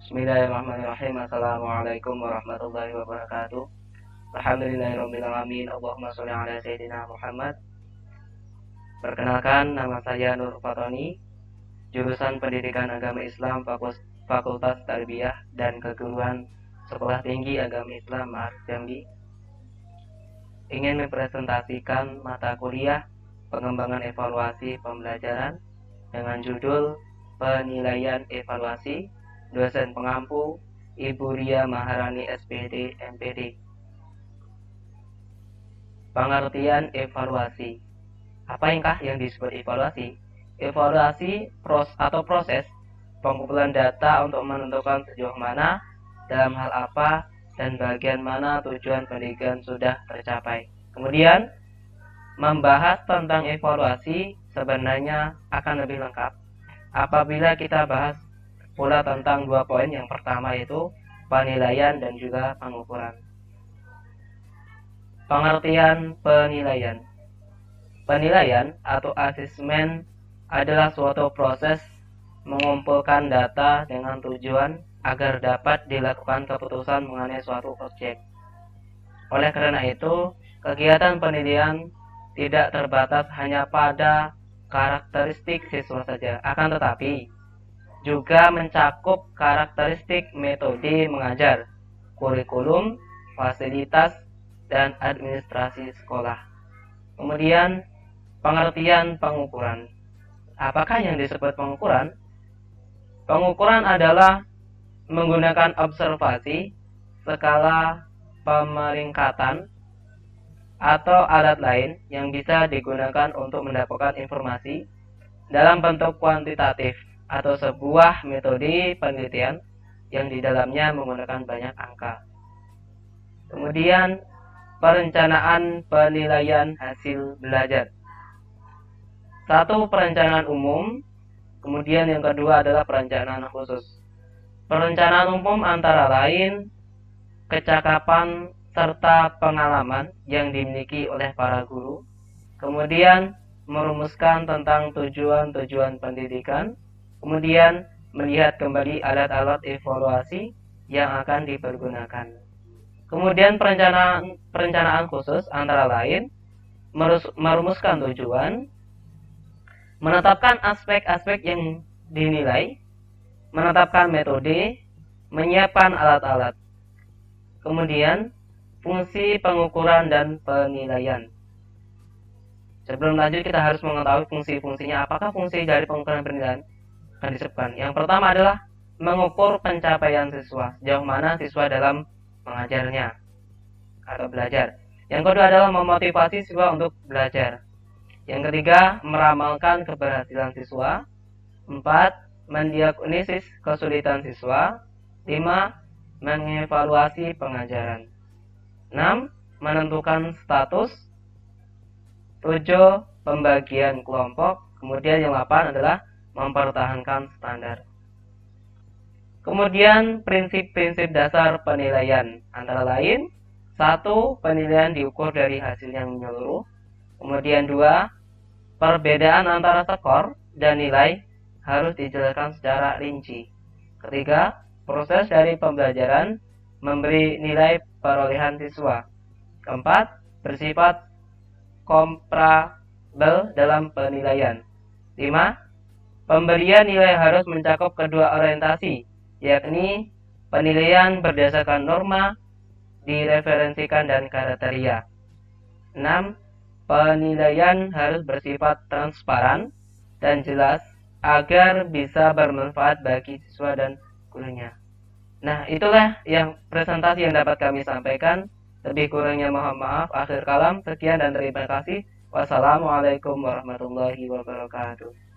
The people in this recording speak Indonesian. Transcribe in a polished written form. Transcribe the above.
Bismillahirrahmanirrahim. Assalamualaikum warahmatullahi wabarakatuh. Alhamdulillahirabbil alamin. Allahumma sholli ala sayyidina Muhammad. Perkenalkan, nama saya Nur Fatoni, jurusan Pendidikan Agama Islam Fakultas Tarbiyah dan Keguruan Sekolah Tinggi Agama Islam Ma'arif Jambi. Ingin mempresentasikan mata kuliah Pengembangan Evaluasi Pembelajaran dengan judul Penilaian Evaluasi, dosen pengampu Ibu Ria Maharani SPD MPD. Pengertian evaluasi. Apa yang disebut evaluasi? Evaluasi proses pengumpulan data untuk menentukan sejauh mana, dalam hal apa, dan bagian mana tujuan pendidikan sudah tercapai. Kemudian, membahas tentang evaluasi sebenarnya akan lebih lengkap apabila kita bahas pula tentang 2 poin. Yang pertama yaitu penilaian dan juga pengukuran. Pengertian penilaian. Penilaian atau asesmen adalah suatu proses mengumpulkan data dengan tujuan agar dapat dilakukan keputusan mengenai suatu objek. Oleh karena itu, kegiatan penilaian tidak terbatas hanya pada karakteristik siswa saja, akan tetapi juga mencakup karakteristik metode mengajar, kurikulum, fasilitas, dan administrasi sekolah. Kemudian, pengertian pengukuran. Apakah yang disebut pengukuran? Pengukuran adalah menggunakan observasi, skala pemeringkatan, atau alat lain yang bisa digunakan untuk mendapatkan informasi dalam bentuk kuantitatif atau sebuah metode penelitian yang di dalamnya menggunakan banyak angka. Kemudian, perencanaan penilaian hasil belajar. 1. Perencanaan umum. Kemudian yang kedua adalah perencanaan khusus. Perencanaan umum antara lain kecakapan serta pengalaman yang dimiliki oleh para guru. Kemudian, merumuskan tentang tujuan-tujuan pendidikan. Kemudian, melihat kembali alat-alat evaluasi yang akan dipergunakan. Kemudian, perencanaan khusus antara lain merumuskan tujuan, menetapkan aspek-aspek yang dinilai, menetapkan metode, menyiapkan alat-alat. Kemudian, fungsi pengukuran dan penilaian. Sebelum lanjut, kita harus mengetahui fungsi-fungsinya. Apakah fungsi dari pengukuran dan penilaian akan disebutkan? Yang pertama adalah mengukur pencapaian siswa, sejauh mana siswa dalam mengajarnya atau belajar. Yang kedua adalah memotivasi siswa untuk belajar. Yang ketiga, meramalkan keberhasilan siswa. 4. Mendiagnosis kesulitan siswa. 5. Mengevaluasi pengajaran. 6. Menentukan status. 7. Pembagian kelompok. Kemudian yang 8 adalah mempertahankan standar. Kemudian prinsip-prinsip dasar penilaian antara lain 1. Penilaian diukur dari hasil yang menyeluruh. Kemudian 2. Perbedaan antara skor dan nilai harus dijelaskan secara rinci. Ketiga, proses dari pembelajaran memberi nilai perolehan siswa. Keempat, bersifat komparabel dalam penilaian. 5. Pemberian nilai harus mencakup kedua orientasi, yakni penilaian berdasarkan norma, direferensikan, dan kriteria. 6. Penilaian harus bersifat transparan dan jelas agar bisa bermanfaat bagi siswa dan gurunya. Nah, itulah yang presentasi yang dapat kami sampaikan. Lebih kurangnya mohon maaf. Akhir kalam, sekian dan terima kasih. Wassalamualaikum warahmatullahi wabarakatuh.